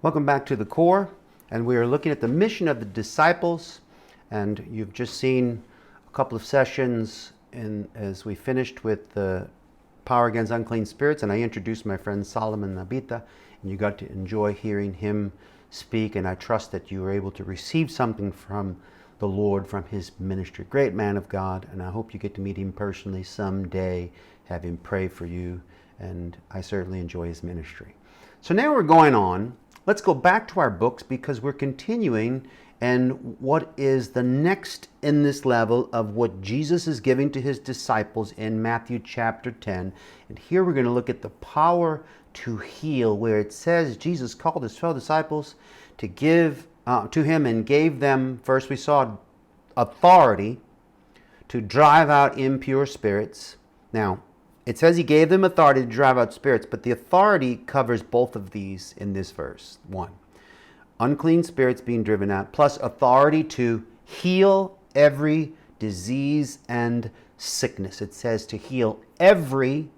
Welcome back to the core, and we are looking at the mission of the disciples. And you've just seen a couple of sessions as we finished with the power against unclean spirits, and I introduced my friend Solomon Nabita, and you got to enjoy hearing him speak, and I trust that you were able to receive something from the Lord, from his ministry. Great man of God, and I hope you get to meet him personally someday, have him pray for you, and I certainly enjoy his ministry. So now we're going on. Let's go back to our books because we're continuing, and what is the next in this level of what Jesus is giving to his disciples in Matthew chapter 10. And here we're going to look at the power to heal, where it says Jesus called his 12 disciples to give to him and gave them, first we saw, authority to drive out impure spirits. Now, it says he gave them authority to drive out spirits, but the authority covers both of these in this verse. One, unclean spirits being driven out, plus authority to heal every disease and sickness. It says to heal every,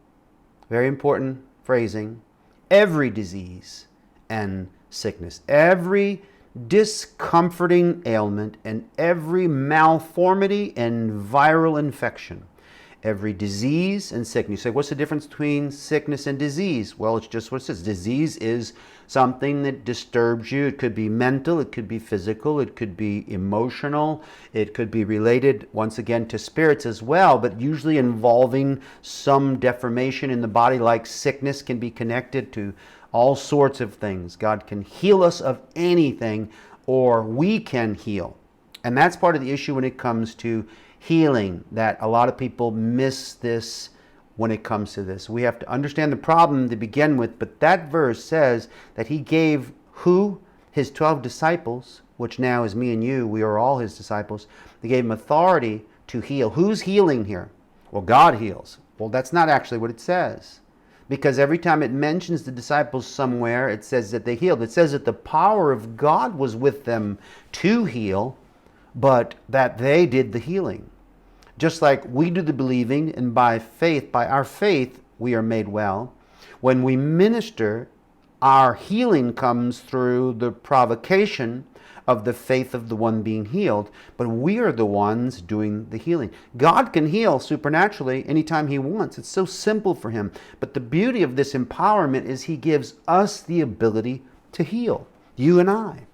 very important phrasing, every disease and sickness, every discomforting ailment and every malformity and viral infection. Every disease and sickness. You say, what's the difference between sickness and disease? Well, it's just what it says. Disease is something that disturbs you. It could be mental, it could be physical, it could be emotional, it could be related, once again, to spirits as well, but usually involving some deformation in the body, like sickness can be connected to all sorts of things. God can heal us of anything, or we can heal. And that's part of the issue when it comes to healing, that a lot of people miss this when it comes to this. We have to understand the problem to begin with, but that verse says that he gave who? His 12 disciples, which now is me and you, we are all his disciples. They gave him authority to heal. Who's healing here? Well, God heals. Well, that's not actually what it says, because every time it mentions the disciples somewhere, it says that they healed. It says that the power of God was with them to heal, but that they did the healing. Just like we do the believing, and by faith, by our faith, we are made well. When we minister, our healing comes through the provocation of the faith of the one being healed, but we are the ones doing the healing. God can heal supernaturally anytime he wants. It's so simple for him. But the beauty of this empowerment is he gives us the ability to heal, you and I.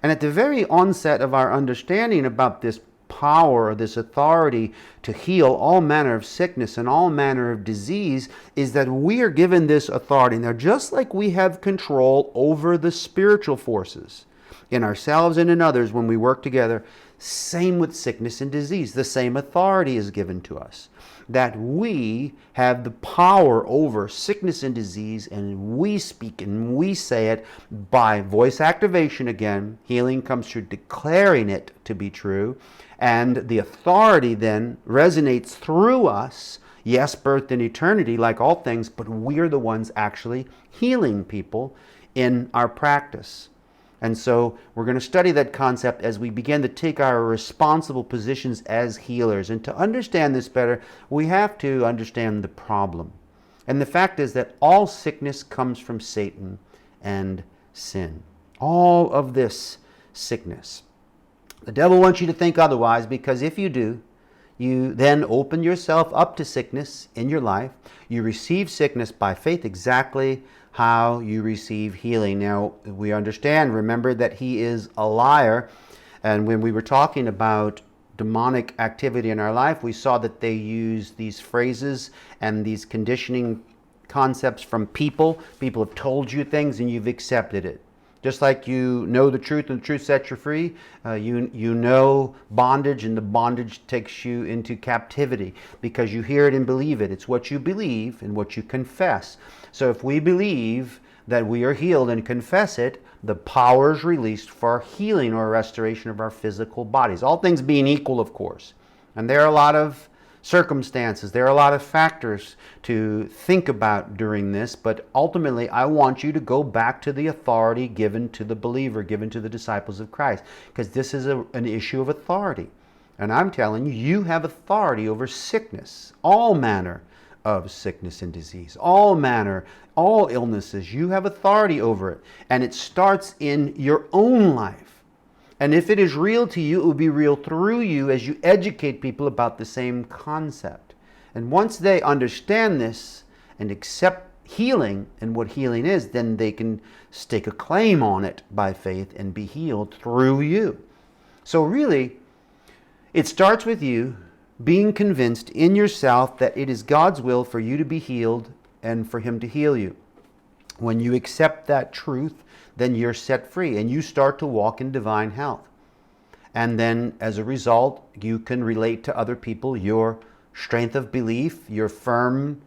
And at the very onset of our understanding about this power, this authority to heal all manner of sickness and all manner of disease, is that we are given this authority. Now, just like we have control over the spiritual forces in ourselves and in others when we work together, same with sickness and disease. The same authority is given to us, that we have the power over sickness and disease, and we speak and we say it by voice activation again. Healing comes through declaring it to be true, and the authority then resonates through us. Yes, birthed in eternity like all things, but we're the ones actually healing people in our practice. And so we're going to study that concept as we begin to take our responsible positions as healers. And to understand this better, we have to understand the problem. And the fact is that all sickness comes from Satan and sin. All of this sickness. The devil wants you to think otherwise, because if you do, you then open yourself up to sickness in your life. You receive sickness by faith, exactly how you receive healing. Now, we understand, remember, that he is a liar. And when we were talking about demonic activity in our life, we saw that they use these phrases and these conditioning concepts from people. People have told you things and you've accepted it. Just like you know the truth and the truth sets you free, you know bondage, and the bondage takes you into captivity because you hear it and believe it. It's what you believe and what you confess. So if we believe that we are healed and confess it, the power is released for healing or restoration of our physical bodies. All things being equal, of course. And there are a lot of circumstances. There are a lot of factors to think about during this, but ultimately I want you to go back to the authority given to the believer, given to the disciples of Christ, because this is an issue of authority. And I'm telling you, you have authority over sickness, all manner of sickness and disease, all manner, all illnesses. You have authority over it. And it starts in your own life. And if it is real to you, it will be real through you as you educate people about the same concept. And once they understand this and accept healing and what healing is, then they can stake a claim on it by faith and be healed through you. So really, it starts with you being convinced in yourself that it is God's will for you to be healed and for Him to heal you. When you accept that truth, then you're set free and you start to walk in divine health. And then as a result, you can relate to other people your strength of belief, your firm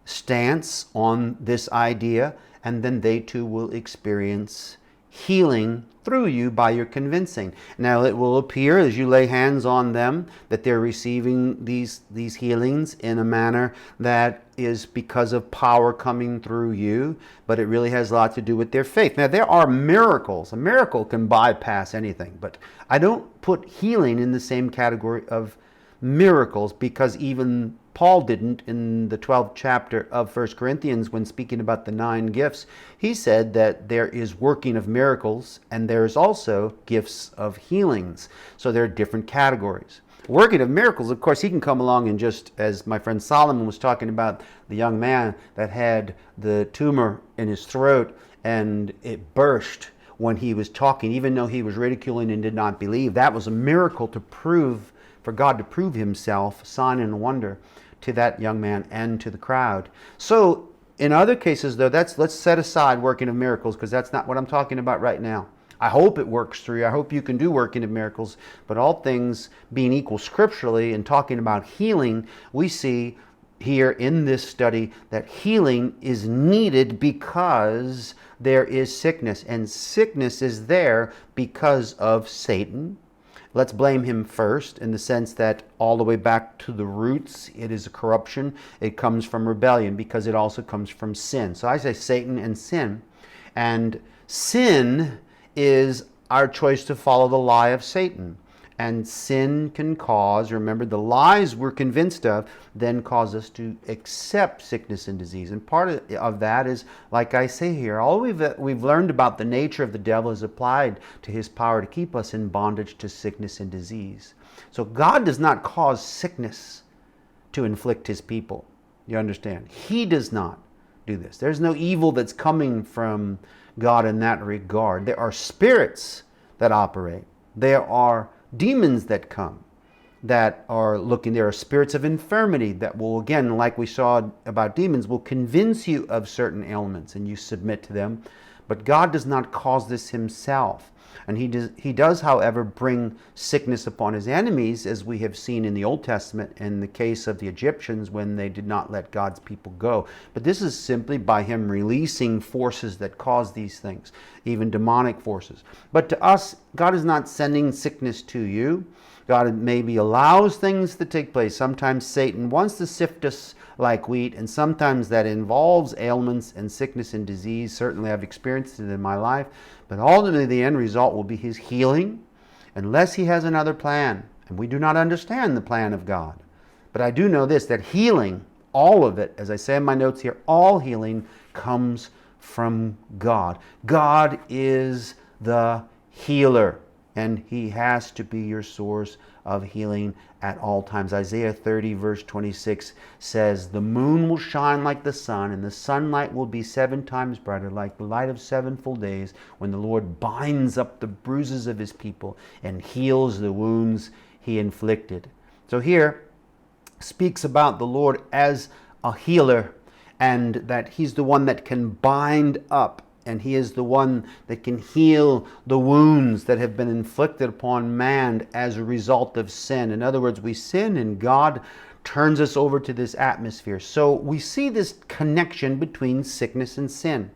stance on this idea, and then they too will experience healing through you by your convincing. Now it will appear as you lay hands on them that they're receiving these healings in a manner that is because of power coming through you, but it really has a lot to do with their faith. Now there are miracles. A miracle can bypass anything, but I don't put healing in the same category of miracles, because even Paul didn't in the 12th chapter of 1 Corinthians when speaking about the 9 gifts. He said that there is working of miracles and there is also gifts of healings. So there are different categories. Working of miracles, of course, he can come along and just, as my friend Solomon was talking about, the young man that had the tumor in his throat and it burst when he was talking, even though he was ridiculing and did not believe. That was a miracle to prove, for God to prove Himself, sign and wonder, to that young man and to the crowd. So in other cases, though, let's set aside working of miracles, because that's not what I'm talking about right now. I hope it works through you. I hope you can do working of miracles. But all things being equal scripturally and talking about healing, we see here in this study that healing is needed because there is sickness. And sickness is there because of Satan. Let's blame him first, in the sense that all the way back to the roots, it is a corruption. It comes from rebellion, because it also comes from sin. So I say Satan and sin. And sin is our choice to follow the lie of Satan. And sin can cause, remember, the lies we're convinced of then cause us to accept sickness and disease. And part of that is, like I say here, all we've learned about the nature of the devil is applied to his power to keep us in bondage to sickness and disease. So God does not cause sickness to inflict His people. You understand? He does not do this. There's no evil that's coming from God in that regard. There are spirits that operate. There are demons that come that are looking. There are spirits of infirmity that will, again, like we saw about demons, will convince you of certain ailments and you submit to them. But God does not cause this Himself. And he does, however, bring sickness upon His enemies, as we have seen in the Old Testament in the case of the Egyptians when they did not let God's people go. But this is simply by Him releasing forces that cause these things, even demonic forces. But to us, God is not sending sickness to you. God maybe allows things to take place. Sometimes Satan wants to sift us like wheat, and sometimes that involves ailments and sickness and disease. Certainly I've experienced it in my life. But ultimately the end result will be His healing, unless He has another plan. And we do not understand the plan of God. But I do know this, that healing, all of it, as I say in my notes here, all healing comes from God. God is the healer, and He has to be your source of healing at all times. Isaiah 30 verse 26 says, "The moon will shine like the sun, and the sunlight will be 7 times brighter, like the light of 7 full days, when the Lord binds up the bruises of His people and heals the wounds He inflicted." So here speaks about the Lord as a healer, and that He's the one that can bind up, and He is the one that can heal the wounds that have been inflicted upon man as a result of sin. In other words, we sin and God turns us over to this atmosphere. So we see this connection between sickness and sin.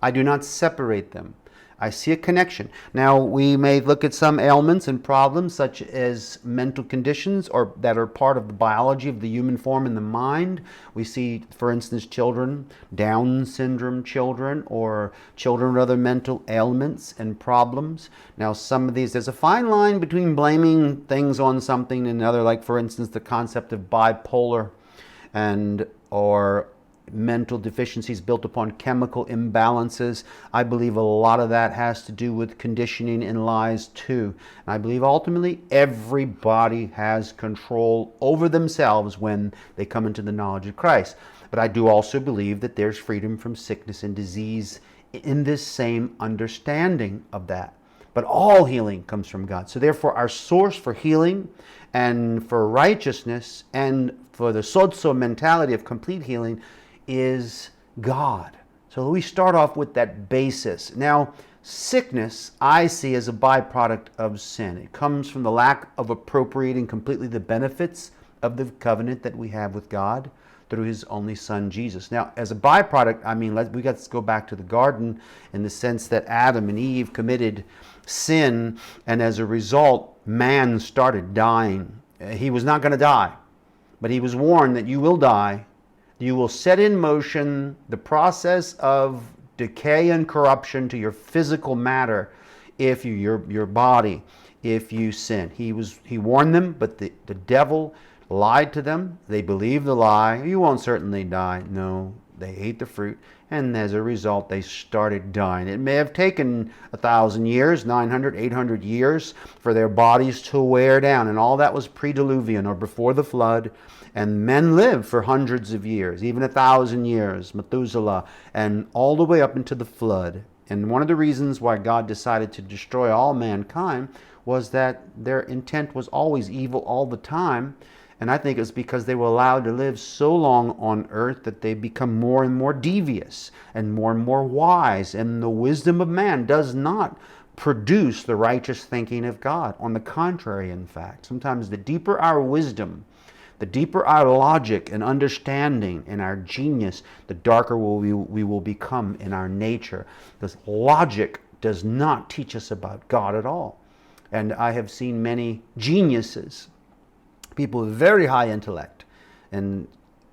I do not separate them. I see a connection. Now, we may look at some ailments and problems such as mental conditions, or that are part of the biology of the human form in the mind. We see, for instance, children, Down syndrome children, or children with other mental ailments and problems. Now, some of these, there's a fine line between blaming things on something and another, like, for instance, the concept of bipolar and or mental deficiencies built upon chemical imbalances. I believe a lot of that has to do with conditioning and lies too. And I believe ultimately everybody has control over themselves when they come into the knowledge of Christ. But I do also believe that there's freedom from sickness and disease in this same understanding of that. But all healing comes from God. So therefore our source for healing and for righteousness and for the sozo mentality of complete healing is God. So we start off with that basis. Now, sickness I see as a byproduct of sin. It comes from the lack of appropriating completely the benefits of the covenant that we have with God through his only son, Jesus. Now, as a byproduct, I mean, we got to go back to the garden in the sense that Adam and Eve committed sin, and as a result, man started dying. He was not going to die, but he was warned that you will die. You will set in motion the process of decay and corruption to your physical matter if your body, if you sin. He warned them, but the devil lied to them. They believed the lie. You won't certainly die. No, they ate the fruit, and as a result, they started dying. It may have taken 1,000 years, 900, 800 years for their bodies to wear down, and all that was pre-diluvian or before the flood. And men lived for hundreds of years, even 1,000 years, Methuselah, and all the way up into the flood. And one of the reasons why God decided to destroy all mankind was that their intent was always evil all the time. And I think it's because they were allowed to live so long on earth that they become more and more devious and more wise. And the wisdom of man does not produce the righteous thinking of God. On the contrary, in fact, sometimes the deeper our wisdom, the deeper our logic and understanding and our genius, the darker we will become in our nature. Because logic does not teach us about God at all. And I have seen many geniuses, people with very high intellect and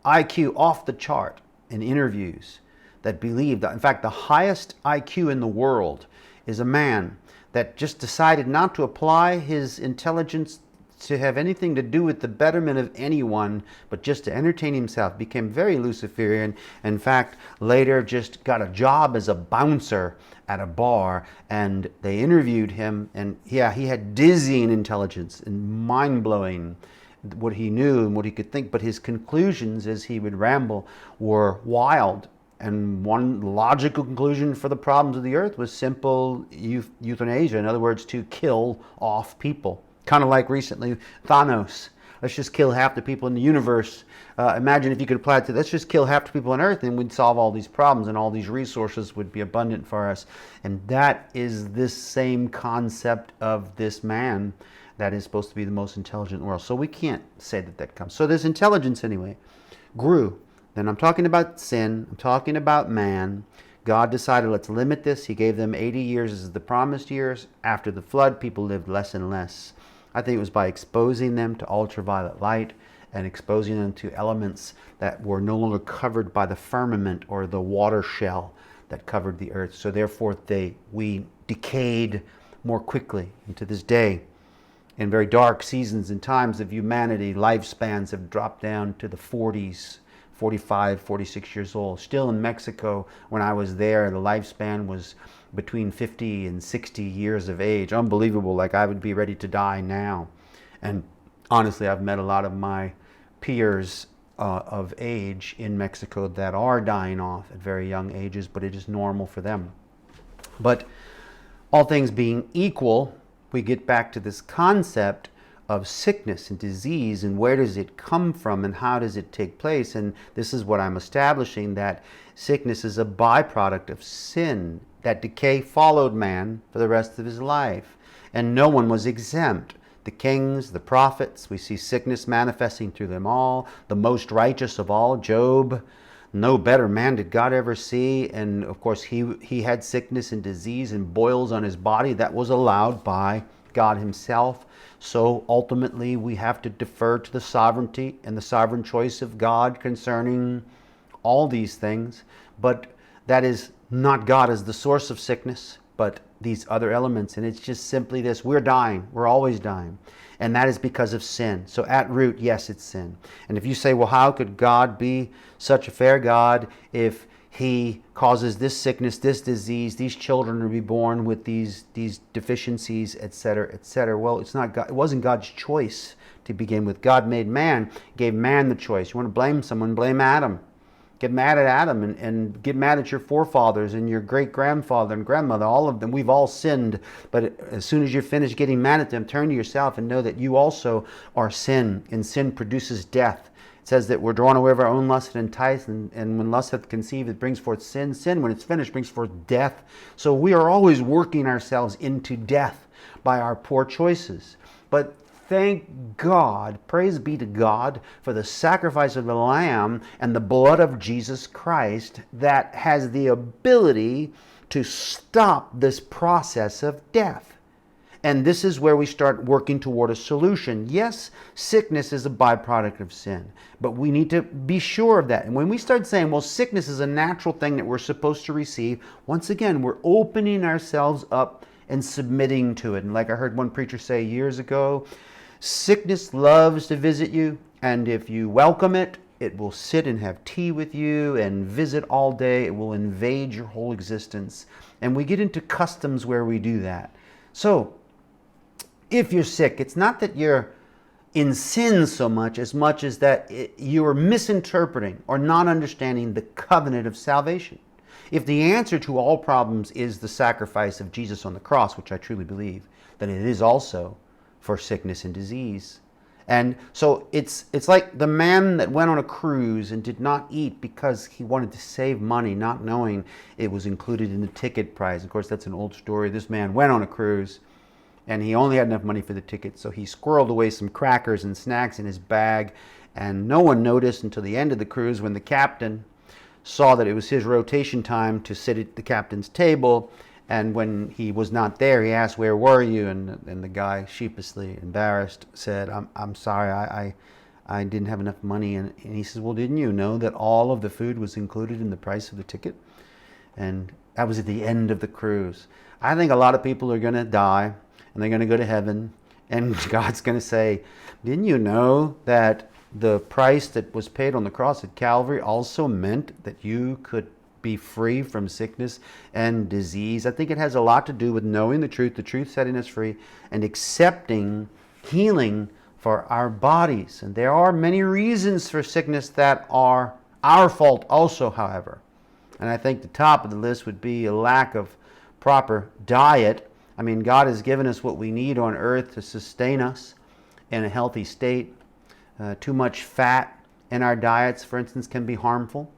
IQ off the chart in interviews, that believe that, in fact, the highest IQ in the world is a man that just decided not to apply his intelligence to have anything to do with the betterment of anyone, but just to entertain himself, became very Luciferian. In fact, later just got a job as a bouncer at a bar, and they interviewed him, and yeah, he had dizzying intelligence and mind-blowing what he knew and what he could think, but his conclusions as he would ramble were wild. And one logical conclusion for the problems of the earth was simple euthanasia. In other words, to kill off people. Kind of like recently Thanos. Let's just kill half the people in the universe. Imagine if you could apply it to, let's just kill half the people on earth, and we'd solve all these problems, and all these resources would be abundant for us. And that is this same concept of this man that is supposed to be the most intelligent in the world. So we can't say that that comes. So this intelligence anyway grew. Then I'm talking about sin. I'm talking about man. God decided, let's limit this. He gave them 80 years as the promised years. After the flood, people lived less and less. I think it was by exposing them to ultraviolet light and exposing them to elements that were no longer covered by the firmament or the water shell that covered the earth. So therefore, we decayed more quickly. And to this day, in very dark seasons and times of humanity, lifespans have dropped down to the 40s, 45, 46 years old. Still in Mexico, when I was there, the lifespan was between 50 and 60 years of age. Unbelievable, like I would be ready to die now. And honestly, I've met a lot of my peers of age in Mexico that are dying off at very young ages, but it is normal for them. But all things being equal, we get back to this concept of sickness and disease, and where does it come from and how does it take place? And this is what I'm establishing, that sickness is a byproduct of sin, that decay followed man for the rest of his life, and no one was exempt. The kings, the prophets, we see sickness manifesting through them all. The most righteous of all, Job, no better man did God ever see. And of course, he had sickness and disease and boils on his body that was allowed by God himself. So ultimately, we have to defer to the sovereignty and the sovereign choice of God concerning all these things. But that is not God as the source of sickness, but these other elements. And it's just simply this: we're dying. We're always dying. And that is because of sin. So at root, yes, it's sin. And if you say, well, how could God be such a fair God if he causes this sickness, this disease, these children to be born with these deficiencies, etc., etc.? Well, it's not God. It wasn't God's choice to begin with. God made man, gave man the choice. You want to blame someone, blame Adam. Get mad at Adam and get mad at your forefathers and your great-grandfather and grandmother, all of them. We've all sinned. But as soon as you're finished getting mad at them, turn to yourself and know that you also are sin. And sin produces death. It says that we're drawn away of our own lust and enticed. And when lust hath conceived, it brings forth sin. Sin, when it's finished, brings forth death. So we are always working ourselves into death by our poor choices. But thank God, praise be to God, for the sacrifice of the Lamb and the blood of Jesus Christ that has the ability to stop this process of death. And this is where we start working toward a solution. Yes, sickness is a byproduct of sin, but we need to be sure of that. And when we start saying, well, sickness is a natural thing that we're supposed to receive, once again, we're opening ourselves up and submitting to it. And like I heard one preacher say years ago, sickness loves to visit you, and if you welcome it, it will sit and have tea with you and visit all day. It will invade your whole existence. And we get into customs where we do that. So, if you're sick, it's not that you're in sin so much as that you're misinterpreting or not understanding the covenant of salvation. If the answer to all problems is the sacrifice of Jesus on the cross, which I truly believe, then it is also for sickness and disease. And so it's like the man that went on a cruise and did not eat because he wanted to save money, not knowing it was included in the ticket price. Of course, that's an old story. This man went on a cruise and he only had enough money for the ticket, so he squirreled away some crackers and snacks in his bag, and no one noticed until the end of the cruise when the captain saw that it was his rotation time to sit at the captain's table. And when he was not there, he asked, "Where were you?" And the guy, sheepishly embarrassed, said, I'm sorry, I didn't have enough money." And he says, "Well, didn't you know that all of the food was included in the price of the ticket?" And that was at the end of the cruise. I think a lot of people are going to die, and they're going to go to heaven, and God's going to say, "Didn't you know that the price that was paid on the cross at Calvary also meant that you could be free from sickness and disease?" I think it has a lot to do with knowing the truth setting us free, and accepting healing for our bodies. And there are many reasons for sickness that are our fault also, however. And I think the top of the list would be a lack of proper diet. I mean, God has given us what we need on earth to sustain us in a healthy state. Too much fat in our diets, for instance, can be harmful,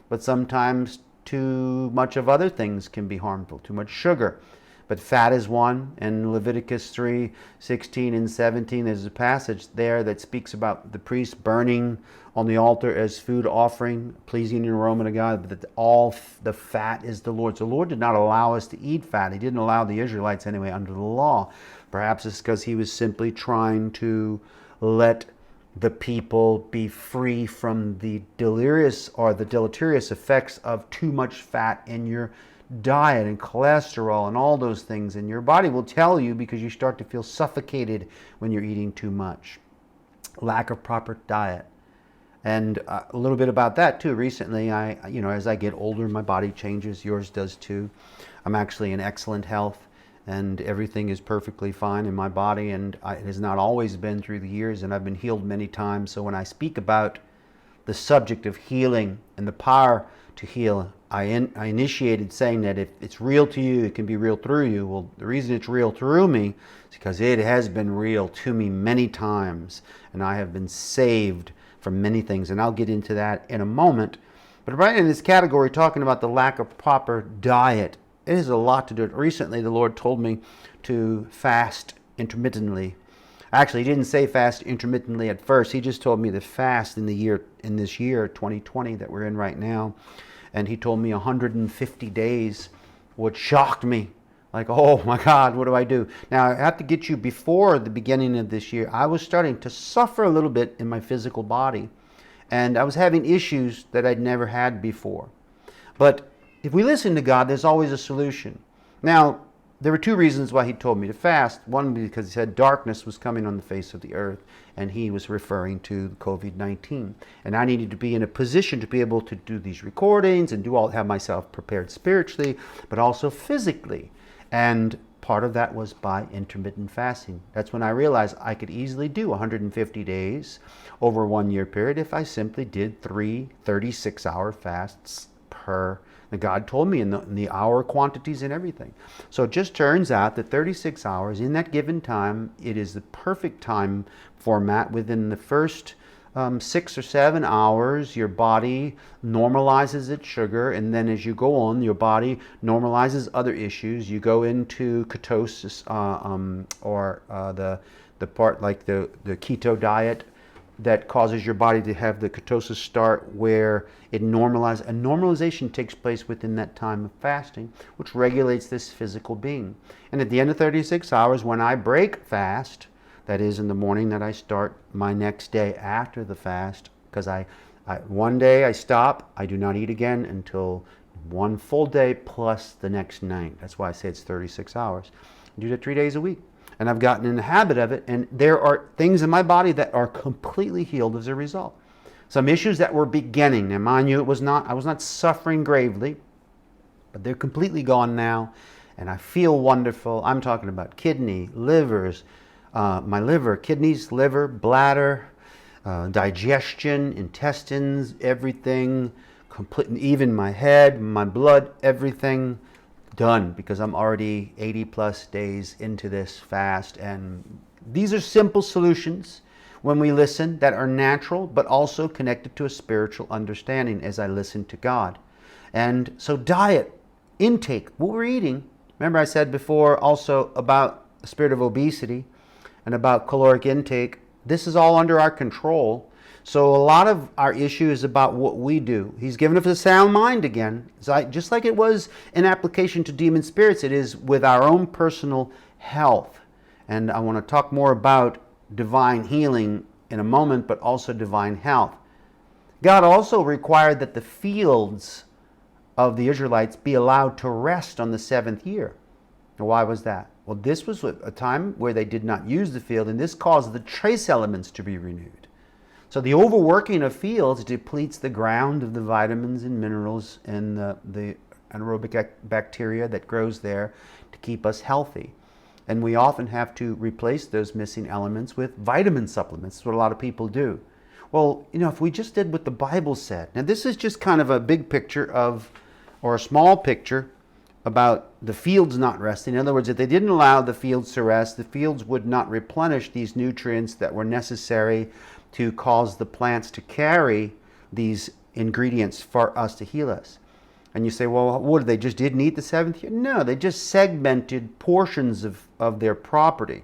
but sometimes too much of other things can be harmful. Too much sugar, but fat is one. In Leviticus 3:16 and 17, there's a passage there that speaks about the priest burning on the altar as food offering, pleasing and aroma to God, but that all the fat is the Lord's. The Lord did not allow us to eat fat. He didn't allow the Israelites anyway under the law. Perhaps it's because he was simply trying to let the people be free from the delirious or the deleterious effects of too much fat in your diet and cholesterol and all those things. And your body will tell you, because you start to feel suffocated when you're eating too much. Lack of proper diet. And a little bit about that too. Recently, as I get older, my body changes. Yours does too. I'm actually in excellent health, and everything is perfectly fine in my body, and it has not always been through the years, and I've been healed many times. So when I speak about the subject of healing and the power to heal, I initiated saying that if it's real to you, it can be real through you. Well, the reason it's real through me is because it has been real to me many times, and I have been saved from many things, and I'll get into that in a moment. But right in this category, talking about the lack of proper diet, it has a lot to do with it. Recently, the Lord told me to fast intermittently. Actually, he didn't say fast intermittently at first. He just told me to fast in this year 2020 that we're in right now. And he told me 150 days, which shocked me. Like, oh my God, what do I do? Now, I have to get you, before the beginning of this year, I was starting to suffer a little bit in my physical body. And I was having issues that I'd never had before. But if we listen to God, there's always a solution. Now, there were two reasons why he told me to fast. One, because he said darkness was coming on the face of the earth, and he was referring to COVID-19. And I needed to be in a position to be able to do these recordings and have myself prepared spiritually, but also physically. And part of that was by intermittent fasting. That's when I realized I could easily do 150 days over a 1 year period if I simply did 3 36-hour fasts per. And God told me in the hour quantities and everything. So it just turns out that 36 hours in that given time, it is the perfect time format. Within the first 6 or 7 hours, your body normalizes its sugar, and then as you go on, your body normalizes other issues. You go into ketosis, or the part like the keto diet that causes your body to have the ketosis start, where it normalizes. A normalization takes place within that time of fasting, which regulates this physical being. And at the end of 36 hours, when I break fast, that is in the morning that I start my next day after the fast, because I one day I stop, I do not eat again until one full day plus the next night. That's why I say it's 36 hours. I do that 3 days a week. And I've gotten in the habit of it, and there are things in my body that are completely healed as a result. Some issues that were beginning, now mind you, I was not suffering gravely, but they're completely gone now, and I feel wonderful. I'm talking about kidney, livers, my liver, kidneys, liver, bladder, digestion, intestines, everything, complete, even my head, my blood, everything. Done, because I'm already 80 plus days into this fast. And these are simple solutions when we listen that are natural, but also connected to a spiritual understanding as I listen to God. And so diet, intake, what we're eating. Remember I said before also about the spirit of obesity and about caloric intake. This is all under our control. So a lot of our issue is about what we do. He's given us a sound mind again. Just like it was in application to demon spirits, it is with our own personal health. And I want to talk more about divine healing in a moment, but also divine health. God also required that the fields of the Israelites be allowed to rest on the 7th year. Now, why was that? Well, this was a time where they did not use the field, and this caused the trace elements to be renewed. So the overworking of fields depletes the ground of the vitamins and minerals and the anaerobic bacteria that grows there to keep us healthy. And we often have to replace those missing elements with vitamin supplements. That's what a lot of people do. Well, if we just did what the Bible said. Now this is just kind of a big picture or a small picture about the fields not resting. In other words, if they didn't allow the fields to rest, the fields would not replenish these nutrients that were necessary to cause the plants to carry these ingredients for us to heal us. And you say, well, what, they just didn't eat the 7th year? No, they just segmented portions of their property.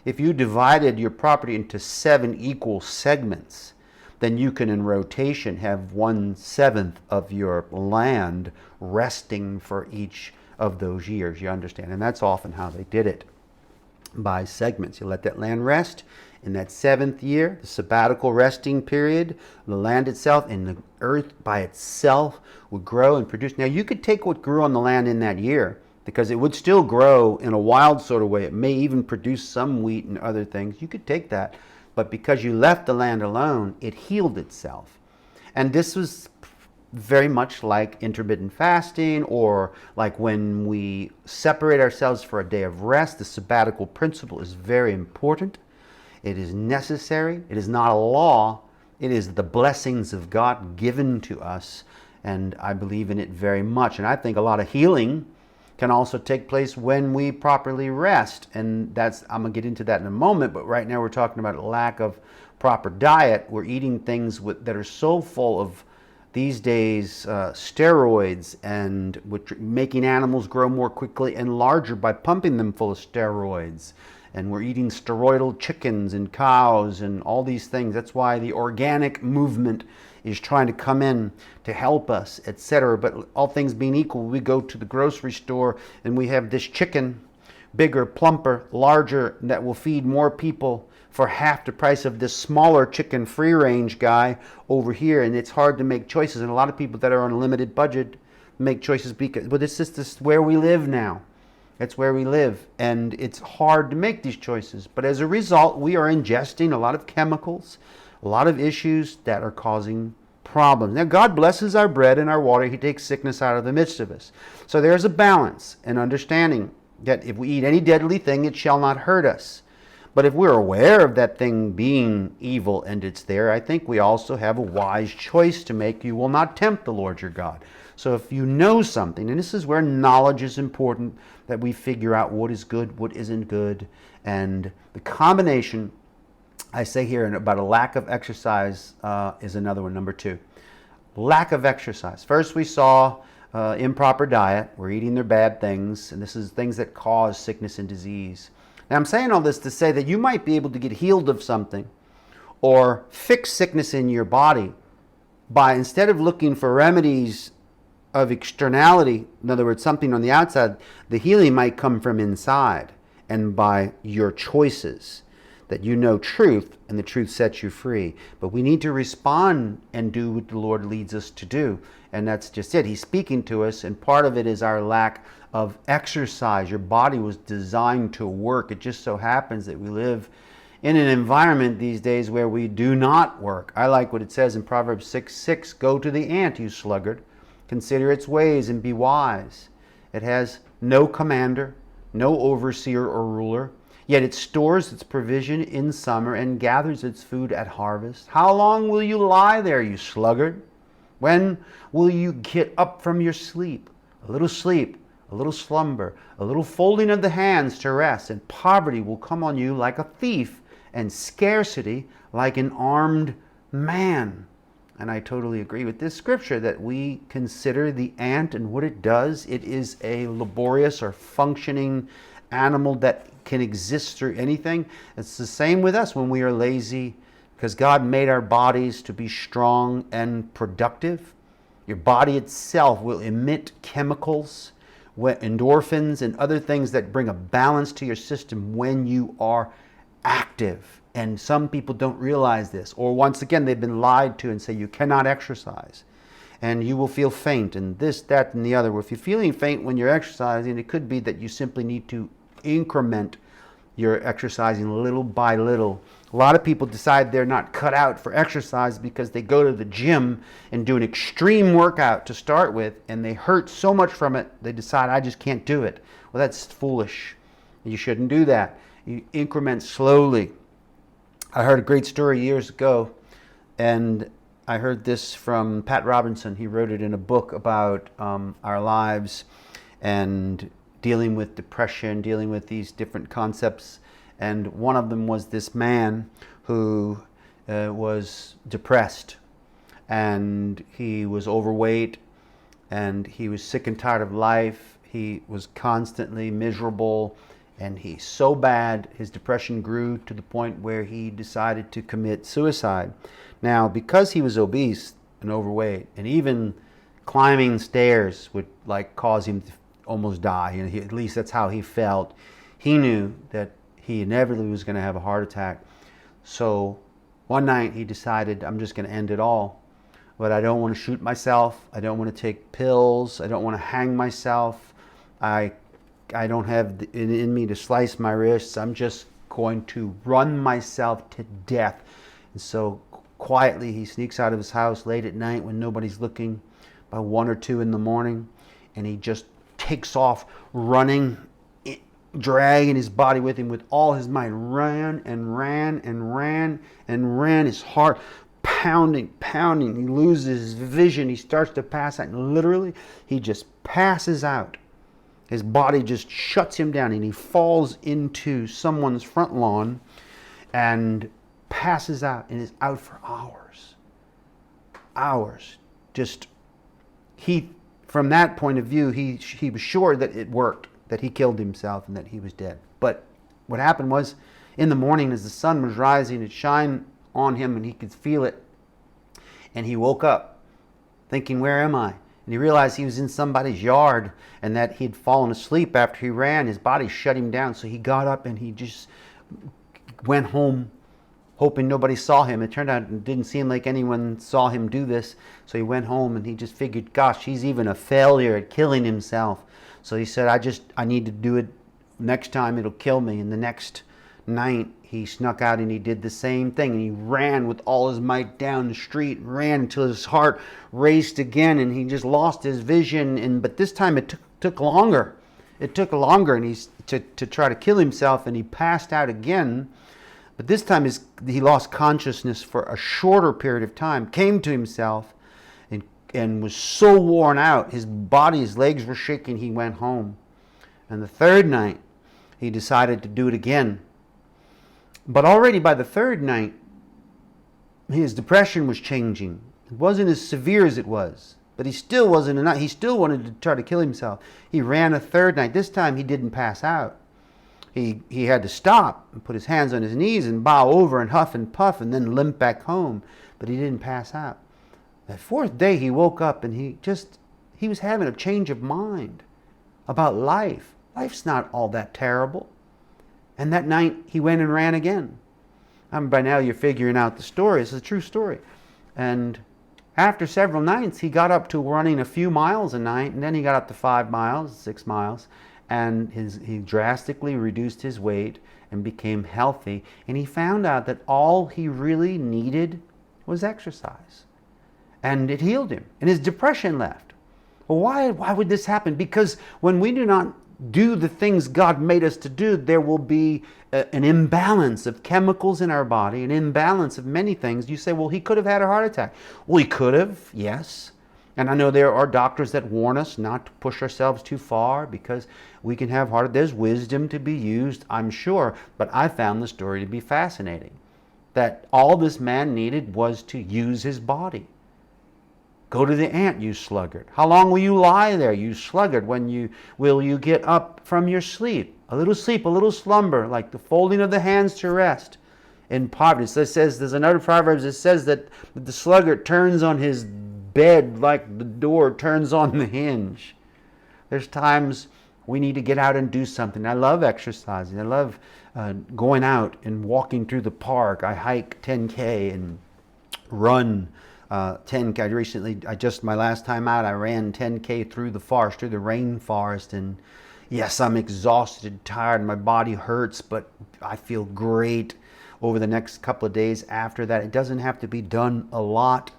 If you divided your property into 7 equal segments, then you can in rotation have 1/7 of your land resting for each of those years, you understand? And that's often how they did it, by segments. You let that land rest. In that 7th year, the sabbatical resting period, the land itself and the earth by itself would grow and produce. Now, you could take what grew on the land in that year, because it would still grow in a wild sort of way. It may even produce some wheat and other things. You could take that. But because you left the land alone, it healed itself. And this was very much like intermittent fasting, or like when we separate ourselves for a day of rest. The sabbatical principle is very important. It is necessary. It is not a law. It is the blessings of God given to us, and I believe in it very much. And I think a lot of healing can also take place when we properly rest, and I'm going to get into that in a moment, but right now we're talking about a lack of proper diet. We're eating things that are so full of, these days, steroids, and making animals grow more quickly and larger by pumping them full of steroids. And we're eating steroidal chickens and cows and all these things. That's why the organic movement is trying to come in to help us, etc. But all things being equal, we go to the grocery store and we have this chicken, bigger, plumper, larger, that will feed more people for half the price of this smaller chicken free range guy over here. And it's hard to make choices. And a lot of people that are on a limited budget make choices because, but it's just where we live now. It's where we live, and it's hard to make these choices. But as a result, we are ingesting a lot of chemicals, a lot of issues that are causing problems. Now, God blesses our bread and our water. He takes sickness out of the midst of us. So there's a balance and understanding that if we eat any deadly thing, it shall not hurt us. But if we're aware of that thing being evil and it's there, I think we also have a wise choice to make. You will not tempt the Lord your God. So if you know something, and this is where knowledge is important, that we figure out what is good, what isn't good, and the combination, I say here about a lack of exercise is another one, number 2. Lack of exercise. First we saw improper diet. We're eating their bad things, and this is things that cause sickness and disease. Now, I'm saying all this to say that you might be able to get healed of something or fix sickness in your body by, instead of looking for remedies of externality, in other words, something on the outside, the healing might come from inside and by your choices, that you know truth and the truth sets you free. But we need to respond and do what the Lord leads us to do. And that's just it. He's speaking to us, and part of it is our lack of exercise. Your body was designed to work. It just so happens that we live in an environment these days where we do not work. I like what it says in Proverbs 6:6, "Go to the ant, you sluggard. Consider its ways and be wise. It has no commander, no overseer or ruler, yet it stores its provision in summer and gathers its food at harvest. How long will you lie there, you sluggard? When will you get up from your sleep? A little slumber, a little folding of the hands to rest, and poverty will come on you like a thief, and scarcity like an armed man." And I totally agree with this scripture that we consider the ant and what it does. It is a laborious or functioning animal that can exist through anything. It's the same with us when we are lazy, because God made our bodies to be strong and productive. Your body itself will emit chemicals, endorphins, and other things that bring a balance to your system when you are active. And some people don't realize this, or once again, they've been lied to and say you cannot exercise and you will feel faint and this, that, and the other. Well, if you're feeling faint when you're exercising, it could be that you simply need to increment your exercising little by little. A lot of people decide they're not cut out for exercise because they go to the gym and do an extreme workout to start with, and they hurt so much from it, they decide, I just can't do it. Well, that's foolish. You shouldn't do that. You increment slowly. I heard a great story years ago, and I heard this from Pat Robinson. He wrote it in a book about our lives and dealing with depression, dealing with these different concepts. And one of them was this man who was depressed, and he was overweight, and he was sick and tired of life. He was constantly miserable, and he's so bad, his depression grew to the point where he decided to commit suicide. Now, because he was obese and overweight, and even climbing stairs would like cause him to almost die, and at least that's how he felt, he knew that he inevitably was going to have a heart attack. So one night he decided, I'm just going to end it all. But I don't want to shoot myself. I don't want to take pills. I don't want to hang myself. I don't have it in me to slice my wrists. I'm just going to run myself to death. And so quietly he sneaks out of his house late at night when nobody's looking, by 1 or 2 in the morning, and he just takes off running, dragging his body with him with all his might. Ran and ran and ran and ran. His heart pounding. He loses his vision. He starts to pass out, and literally he just passes out. His body just shuts him down, and he falls into someone's front lawn and passes out, and is out for hours. Just, from that point of view, he was sure that it worked, that he killed himself and that he was dead. But what happened was, in the morning as the sun was rising, it shined on him and he could feel it. And he woke up thinking, where am I? And he realized he was in somebody's yard and that he'd fallen asleep after he ran. His body shut him down. So he got up and he just went home hoping nobody saw him. It turned out it didn't seem like anyone saw him do this. So he went home and he just figured, gosh, he's even a failure at killing himself. So he said, I need to do it next time, it'll kill me. And the next night he snuck out and he did the same thing, and he ran with all his might down the street, ran until his heart raced again, and he just lost his vision. But this time it took longer. It took longer, and he's to try to kill himself, and he passed out again. But this time he lost consciousness for a shorter period of time, came to himself, and was so worn out, his legs were shaking, he went home. And the third night, he decided to do it again. But already by the third night, his depression was changing. It wasn't as severe as it was, but he still wasn't enough. He still wanted to try to kill himself. He ran a third night. This time he didn't pass out. He had to stop and put his hands on his knees and bow over and huff and puff and then limp back home, but he didn't pass out. That fourth day he woke up and he was having a change of mind about life. Life's not all that terrible. And that night he went and ran again. By now you're figuring out the story. It's a true story. And after several nights, he got up to running a few miles a night, and then he got up to 5 miles, 6 miles, and he drastically reduced his weight and became healthy. And he found out that all he really needed was exercise. And it healed him. And his depression left. Well, why would this happen? Because when we do not do the things God made us to do, there will be an imbalance of chemicals in our body, an imbalance of many things. You say, well, he could have had a heart attack. Well, he could have, yes. And I know there are doctors that warn us not to push ourselves too far because we can have heart. There's wisdom to be used, I'm sure. But I found the story to be fascinating. That all this man needed was to use his body. Go to the ant, you sluggard. How long will you lie there, you sluggard? Will you get up from your sleep? A little sleep, a little slumber, like the folding of the hands to rest. In poverty, it says, there's another Proverbs that says that the sluggard turns on his bed like the door turns on the hinge. There's times we need to get out and do something. I love exercising. I love going out and walking through the park. I hike 10K and run 10K. My last time out, I ran 10K through the forest, through the rainforest, and yes, I'm exhausted, tired, my body hurts, but I feel great over the next couple of days after that. It doesn't have to be done a lot.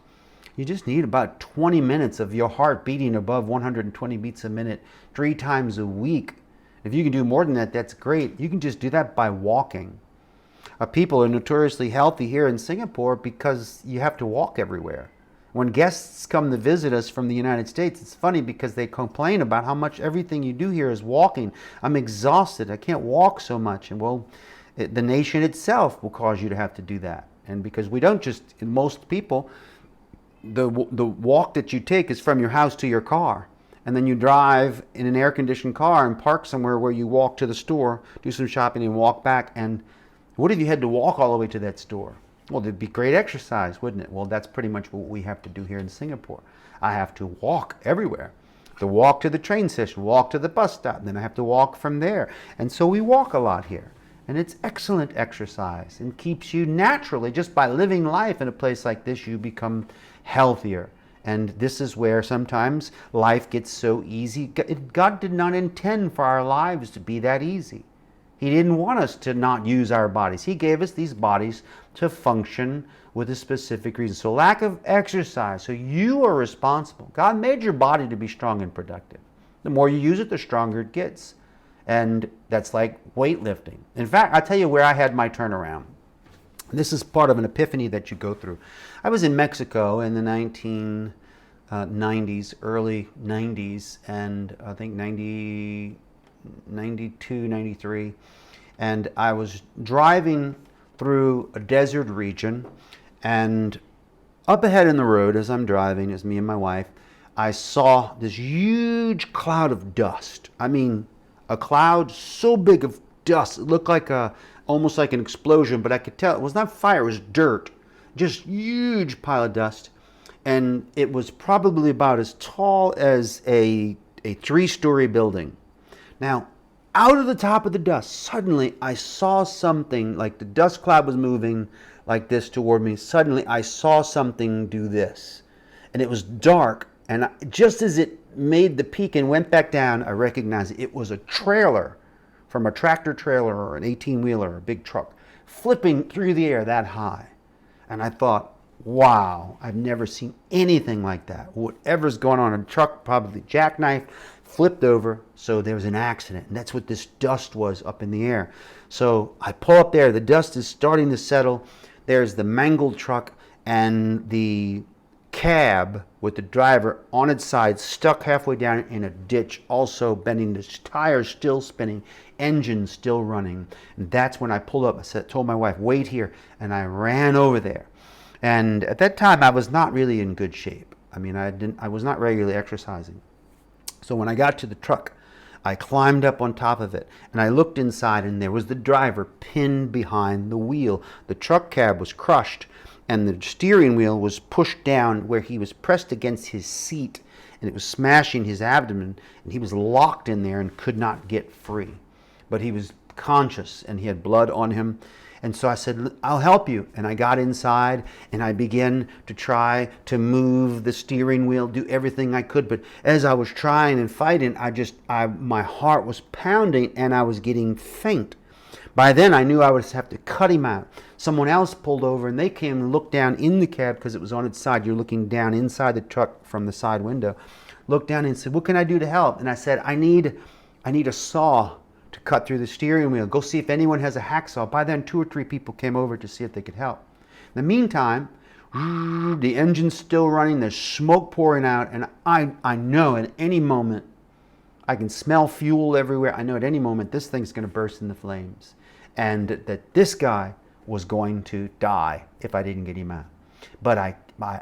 You just need about 20 minutes of your heart beating above 120 beats a minute 3 times a week. If you can do more than that, that's great. You can just do that by walking. People are notoriously healthy here in Singapore because you have to walk everywhere. When guests come to visit us from the United States, it's funny because they complain about how much everything you do here is walking. I'm exhausted. I can't walk so much. And well, the nation itself will cause you to have to do that. And because we don't just, most people, the walk that you take is from your house to your car. And then you drive in an air-conditioned car and park somewhere where you walk to the store, do some shopping, and walk back. And what if you had to walk all the way to that store? Well, there'd be great exercise, wouldn't it? Well, that's pretty much what we have to do here in Singapore. I have to walk everywhere. To walk to the train station, walk to the bus stop, then I have to walk from there. And so we walk a lot here. And it's excellent exercise and keeps you naturally, just by living life in a place like this, you become healthier. And this is where sometimes life gets so easy. God did not intend for our lives to be that easy. He didn't want us to not use our bodies. He gave us these bodies to function with a specific reason. So lack of exercise. So you are responsible. God made your body to be strong and productive. The more you use it, the stronger it gets. And that's like weightlifting. In fact, I'll tell you where I had my turnaround. This is part of an epiphany that you go through. I was in Mexico in the 1990s, early 90s, and I think 92, 93. And I was driving through a desert region, and up ahead in the road as I'm driving, as me and my wife, I saw this huge cloud of dust. I mean, a cloud so big of dust, it looked like almost like an explosion, but I could tell it was not fire, it was dirt. Just huge pile of dust. And it was probably about as tall as a 3-story building. Now, out of the top of the dust, suddenly I saw something, like the dust cloud was moving like this toward me. Suddenly I saw something do this. And it was dark, And just as it made the peak and went back down, I recognized it was a trailer from a tractor trailer or an 18-wheeler or a big truck flipping through the air that high. And I thought, wow, I've never seen anything like that. Whatever's going on in a truck, probably jackknife, flipped over, so there was an accident. And that's what this dust was up in the air. So I pull up there, the dust is starting to settle. There's the mangled truck and the cab with the driver on its side, stuck halfway down in a ditch, also bending, the tires still spinning, engine still running. And that's when I pulled up. Told my wife, wait here, and I ran over there. And at that time, I was not really in good shape. I mean, I was not regularly exercising. So when I got to the truck, I climbed up on top of it, and I looked inside, and there was the driver pinned behind the wheel. The truck cab was crushed, and the steering wheel was pushed down where he was pressed against his seat, and it was smashing his abdomen, and he was locked in there and could not get free. But he was conscious, and he had blood on him. And so I said, I'll help you. And I got inside, and I began to try to move the steering wheel, do everything I could. But as I was trying and fighting, my heart was pounding, and I was getting faint. By then, I knew I would have to cut him out. Someone else pulled over, and they came and looked down in the cab because it was on its side. You're looking down inside the truck from the side window. Looked down and said, what can I do to help? And I said, I need a saw to cut through the steering wheel. Go see if anyone has a hacksaw. By then, 2 or 3 people came over to see if they could help. In the meantime, the engine's still running. There's smoke pouring out, and I know at any moment, I can smell fuel everywhere. I know at any moment this thing's going to burst into flames, and that this guy was going to die if I didn't get him out. But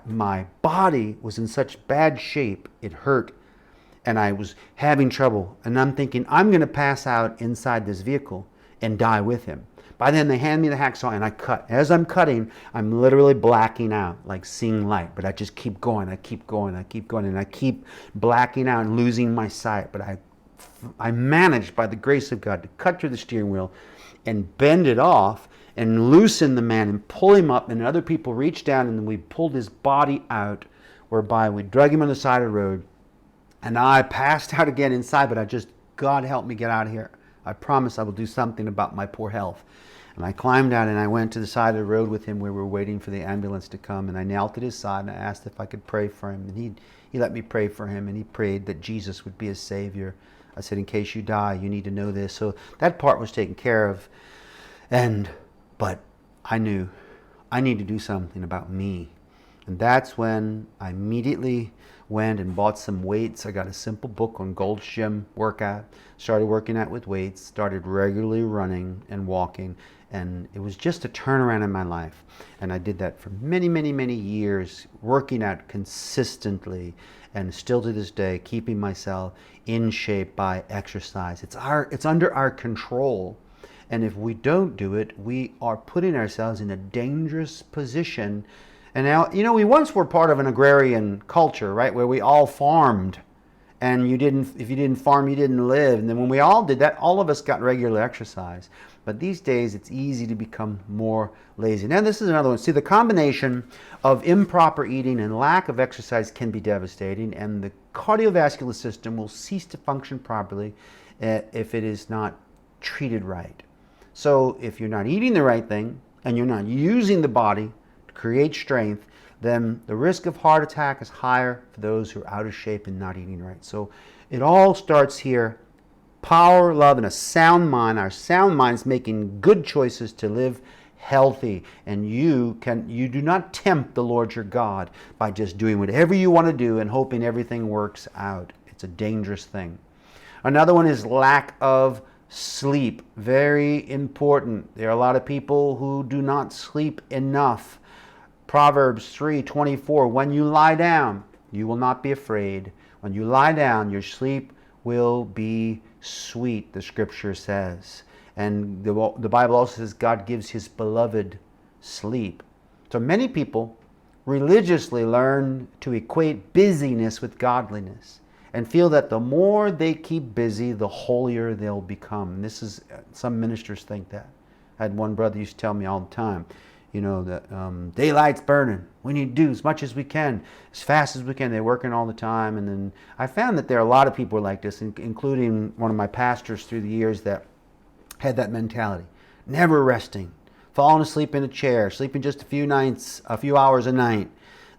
my body was in such bad shape, it hurt, and I was having trouble. And I'm thinking, I'm going to pass out inside this vehicle and die with him. By then, they hand me the hacksaw, and I cut. As I'm cutting, I'm literally blacking out, like seeing light. But I just keep going, I keep going, I keep going, and I keep blacking out and losing my sight. But I managed, by the grace of God, to cut through the steering wheel and bend it off and loosen the man and pull him up. And other people reached down, and we pulled his body out, whereby we drug him on the side of the road. And I passed out again inside, but God help me get out of here. I promise I will do something about my poor health. And I climbed out, and I went to the side of the road with him where we were waiting for the ambulance to come. And I knelt at his side, and I asked if I could pray for him. And he let me pray for him, and he prayed that Jesus would be his Savior. I said, in case you die, you need to know this. So that part was taken care of. But I knew I need to do something about me. And that's when I immediately went and bought some weights. I got a simple book on Gold's Gym workout, started working out with weights, started regularly running and walking, and it was just a turnaround in my life. And I did that for many, many, many years, working out consistently, and still to this day, keeping myself in shape by exercise. It's under our control. And if we don't do it, we are putting ourselves in a dangerous position. And now, we once were part of an agrarian culture, right, where we all farmed. And if you didn't farm, you didn't live. And then when we all did that, all of us got regular exercise. But these days, it's easy to become more lazy. Now, this is another one. See, the combination of improper eating and lack of exercise can be devastating. And the cardiovascular system will cease to function properly if it is not treated right. So if you're not eating the right thing and you're not using the body to create strength, then the risk of heart attack is higher for those who are out of shape and not eating right. So it all starts here. Power, love, and a sound mind. Our sound mind is making good choices to live healthy. And you do not tempt the Lord your God by just doing whatever you want to do and hoping everything works out. It's a dangerous thing. Another one is lack of sleep. Very important. There are a lot of people who do not sleep enough. Proverbs 3:24, when you lie down, you will not be afraid. When you lie down, your sleep will be sweet, the scripture says. And the Bible also says God gives his beloved sleep. So many people religiously learn to equate busyness with godliness and feel that the more they keep busy, the holier they'll become. And some ministers think that. I had one brother used to tell me all the time, You know, the daylight's burning. We need to do as much as we can, as fast as we can. They're working all the time. And then I found that there are a lot of people like this, including one of my pastors through the years that had that mentality. Never resting. Falling asleep in a chair, sleeping just a few hours a night,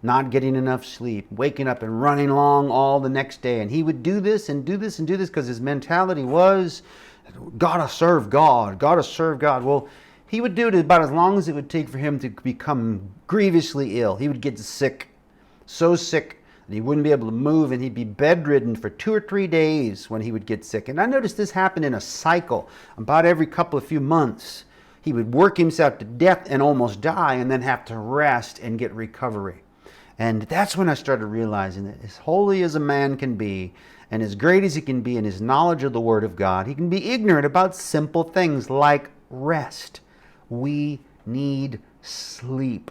not getting enough sleep, waking up and running along all the next day. And he would do this and do this and do this because his mentality was, gotta serve God, gotta serve God. Well, he would do it about as long as it would take for him to become grievously ill. He would get sick, so sick that he wouldn't be able to move, and he'd be bedridden for 2 or 3 days when he would get sick. And I noticed this happened in a cycle, about every couple of few months. He would work himself to death and almost die, and then have to rest and get recovery. And that's when I started realizing that as holy as a man can be, and as great as he can be in his knowledge of the Word of God, he can be ignorant about simple things like rest. We need sleep.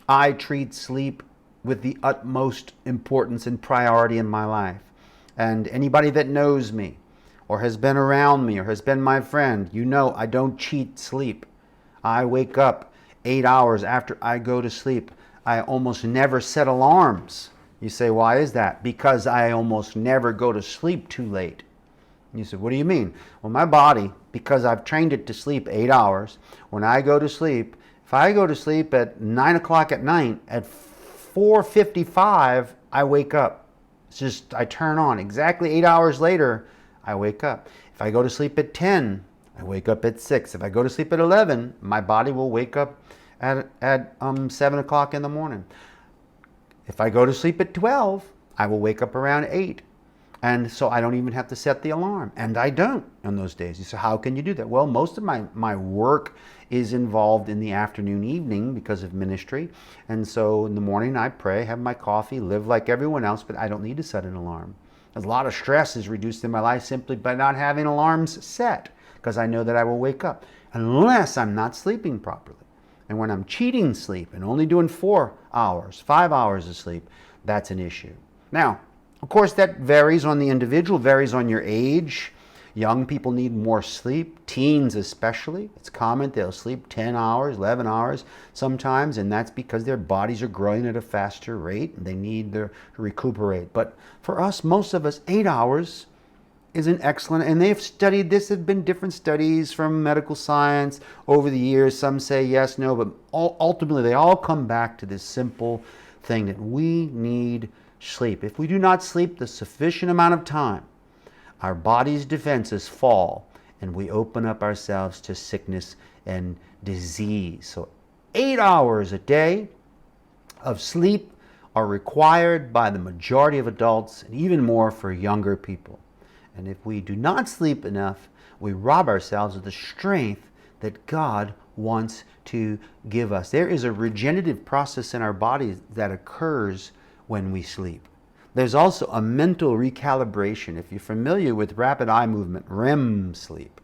I treat sleep with the utmost importance and priority in my life. And anybody that knows me, or has been around me, or has been my friend, you know I don't cheat sleep. I wake up 8 hours after I go to sleep. I almost never set alarms. You say, why is that? Because I almost never go to sleep too late. You say, what do you mean? Well, my body, because I've trained it to sleep 8 hours, when I go to sleep, if I go to sleep at 9 o'clock at night, at 4:55, I wake up. It's just, I turn on. Exactly 8 hours later, I wake up. If I go to sleep at 10, I wake up at 6. If I go to sleep at 11, my body will wake up at 7 o'clock in the morning. If I go to sleep at 12, I will wake up around 8. And so I don't even have to set the alarm. And I don't on those days. You say, how can you do that? Well, most of my work is involved in the afternoon, evening because of ministry. And so in the morning I pray, have my coffee, live like everyone else, but I don't need to set an alarm. A lot of stress is reduced in my life simply by not having alarms set, because I know that I will wake up unless I'm not sleeping properly. And when I'm cheating sleep and only doing 4 hours, 5 hours of sleep, that's an issue. Now, of course, that varies on the individual, varies on your age. Young people need more sleep, teens especially. It's common they'll sleep 10 hours, 11 hours sometimes, and that's because their bodies are growing at a faster rate and they need to recuperate. But for us, most of us, 8 hours is an excellent, and they've studied this. There have been different studies from medical science over the years. Some say yes, no, but ultimately they all come back to this simple thing that we need sleep. If we do not sleep the sufficient amount of time, our body's defenses fall and we open up ourselves to sickness and disease. So 8 hours a day of sleep are required by the majority of adults, and even more for younger people. And if we do not sleep enough, we rob ourselves of the strength that God wants to give us. There is a regenerative process in our bodies that occurs when we sleep. There's also a mental recalibration. If you're familiar with rapid eye movement, REM sleep,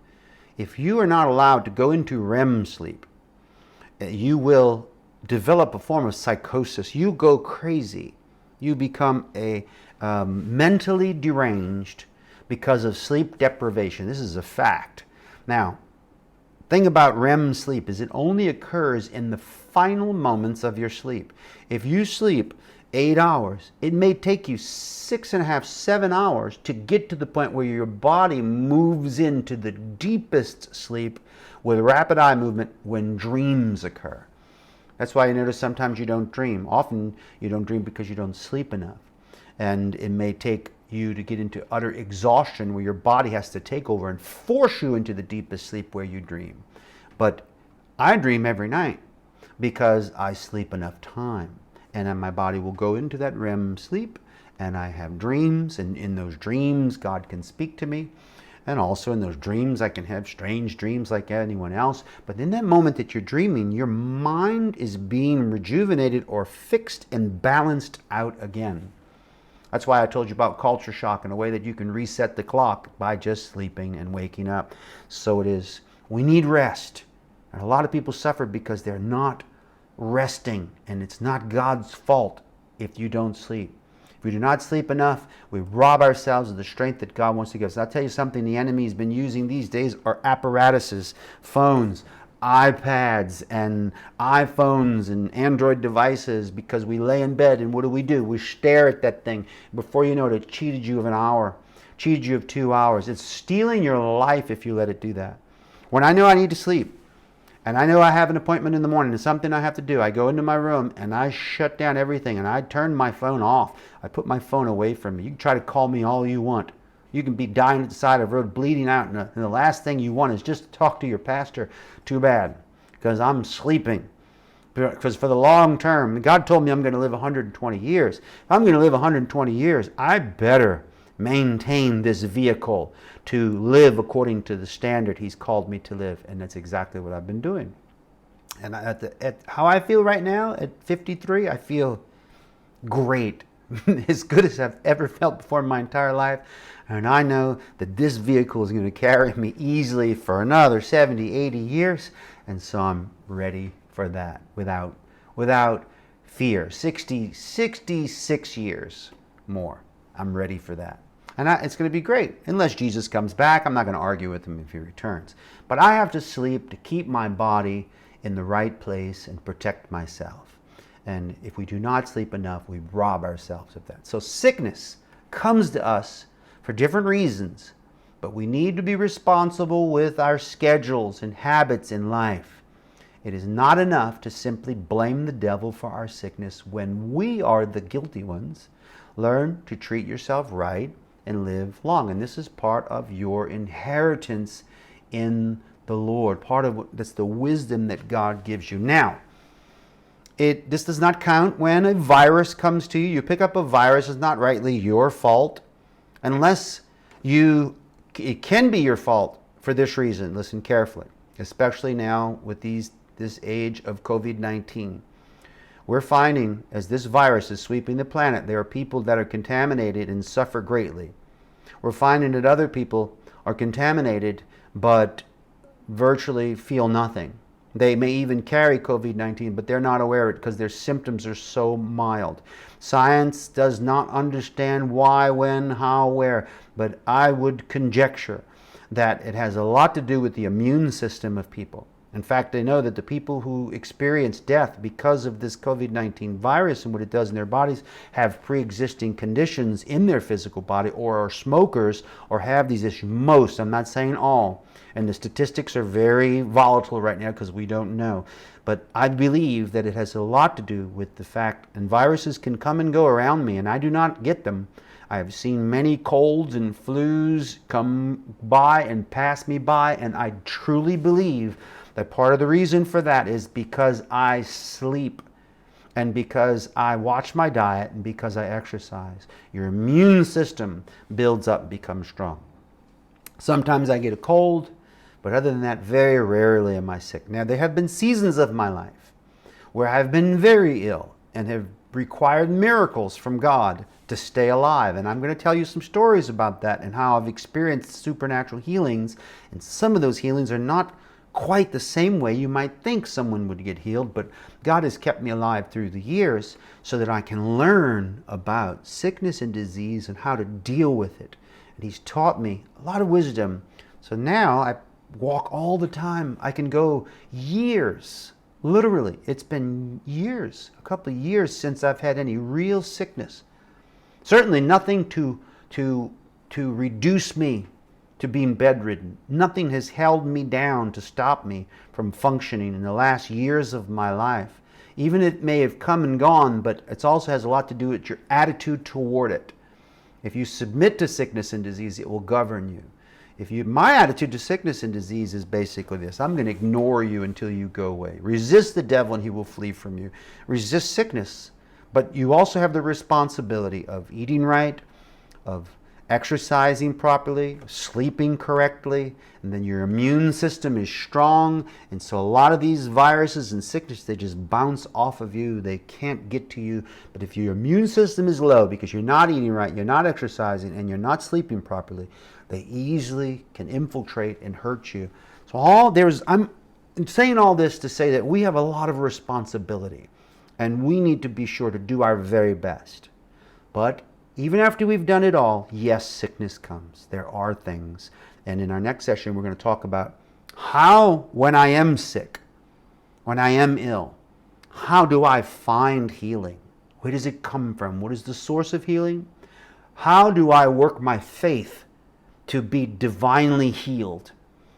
if you are not allowed to go into REM sleep, you will develop a form of psychosis. You go crazy. You become mentally deranged because of sleep deprivation. This is a fact. Now, thing about REM sleep is it only occurs in the final moments of your sleep. If you sleep 8 hours, it may take you 6.5, 7 hours to get to the point where your body moves into the deepest sleep with rapid eye movement when dreams occur. That's why you notice sometimes you don't dream. Often you don't dream because you don't sleep enough. And it may take you to get into utter exhaustion where your body has to take over and force you into the deepest sleep where you dream. But I dream every night because I sleep enough time. And then my body will go into that REM sleep, and I have dreams, and in those dreams God can speak to me. And also in those dreams I can have strange dreams like anyone else. But in that moment that you're dreaming, your mind is being rejuvenated or fixed and balanced out again. That's why I told you about culture shock and a way that you can reset the clock by just sleeping and waking up. So it is. We need rest. And a lot of people suffer because they're not resting, and it's not God's fault if you don't sleep. If we do not sleep enough, we rob ourselves of the strength that God wants to give us. I'll tell you something the enemy's been using these days are apparatuses, phones, iPads and iPhones and Android devices because we lay in bed and what do? We stare at that thing. Before you know it, it cheated you of an hour, cheated you of 2 hours. It's stealing your life if you let it do that. When I know I need to sleep and I know I have an appointment in the morning and something I have to do, I go into my room and I shut down everything and I turn my phone off. I put my phone away from me. You can try to call me all you want. You can be dying at the side of the road, bleeding out, and the last thing you want is just to talk to your pastor. Too bad, because I'm sleeping. Because for the long term, God told me I'm going to live 120 years. If I'm going to live 120 years, I better maintain this vehicle to live according to the standard He's called me to live. And that's exactly what I've been doing. And at how I feel right now, at 53, I feel great. As good as I've ever felt before in my entire life. And I know that this vehicle is going to carry me easily for another 70, 80 years. And so I'm ready for that without fear. 66 years more. I'm ready for that. And it's going to be great. Unless Jesus comes back, I'm not going to argue with him if he returns. But I have to sleep to keep my body in the right place and protect myself. And if we do not sleep enough, we rob ourselves of that. So sickness comes to us for different reasons, but we need to be responsible with our schedules and habits in life. It is not enough to simply blame the devil for our sickness when we are the guilty ones. Learn to treat yourself right and live long. And this is part of your inheritance in the Lord. That's the wisdom that God gives you. Now, this does not count when a virus comes to you. You pick up a virus, it's not rightly your fault. Unless it can be your fault for this reason. Listen carefully, especially now with this age of COVID-19. We're finding as this virus is sweeping the planet, there are people that are contaminated and suffer greatly. We're finding that other people are contaminated but virtually feel nothing. They may even carry COVID-19, but they're not aware of it because their symptoms are so mild. Science does not understand why, when, how, where, but I would conjecture that it has a lot to do with the immune system of people. In fact, they know that the people who experience death because of this COVID-19 virus and what it does in their bodies have pre-existing conditions in their physical body or are smokers or have these issues. Most, I'm not saying all. And the statistics are very volatile right now because we don't know. But I believe that it has a lot to do with the fact, and viruses can come and go around me, and I do not get them. I have seen many colds and flus come by and pass me by, and I truly believe that part of the reason for that is because I sleep and because I watch my diet and because I exercise. Your immune system builds up and becomes strong. Sometimes I get a cold. But other than that, very rarely am I sick. Now, there have been seasons of my life where I've been very ill and have required miracles from God to stay alive. And I'm going to tell you some stories about that and how I've experienced supernatural healings. And some of those healings are not quite the same way you might think someone would get healed, but God has kept me alive through the years so that I can learn about sickness and disease and how to deal with it. And He's taught me a lot of wisdom. So now I walk all the time. I can go years, literally. It's been years, a couple of years since I've had any real sickness. Certainly nothing to reduce me to being bedridden. Nothing has held me down to stop me from functioning in the last years of my life. Even it may have come and gone, but it also has a lot to do with your attitude toward it. If you submit to sickness and disease, it will govern you. My attitude to sickness and disease is basically this: I'm going to ignore you until you go away. Resist the devil and he will flee from you. Resist sickness, but you also have the responsibility of eating right, of exercising properly, sleeping correctly, and then your immune system is strong. And so a lot of these viruses and sickness, they just bounce off of you. They can't get to you. But if your immune system is low because you're not eating right, you're not exercising, and you're not sleeping properly, they easily can infiltrate and hurt you. So I'm saying all this to say that we have a lot of responsibility, and we need to be sure to do our very best. But even after we've done it all, yes, sickness comes. There are things. And in our next session, we're going to talk about How, when I am sick, when I am ill, how do I find healing? Where does it come from? What is the source of healing? How do I work my faith to be divinely healed?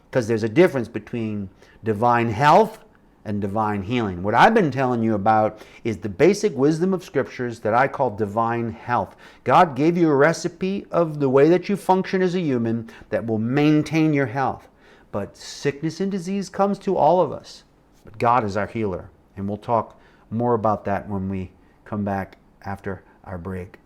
Because there's a difference between divine health and divine healing. What I've been telling you about is the basic wisdom of scriptures that I call divine health. God gave you a recipe of the way that you function as a human that will maintain your health. But sickness and disease comes to all of us. But God is our healer. And we'll talk more about that when we come back after our break.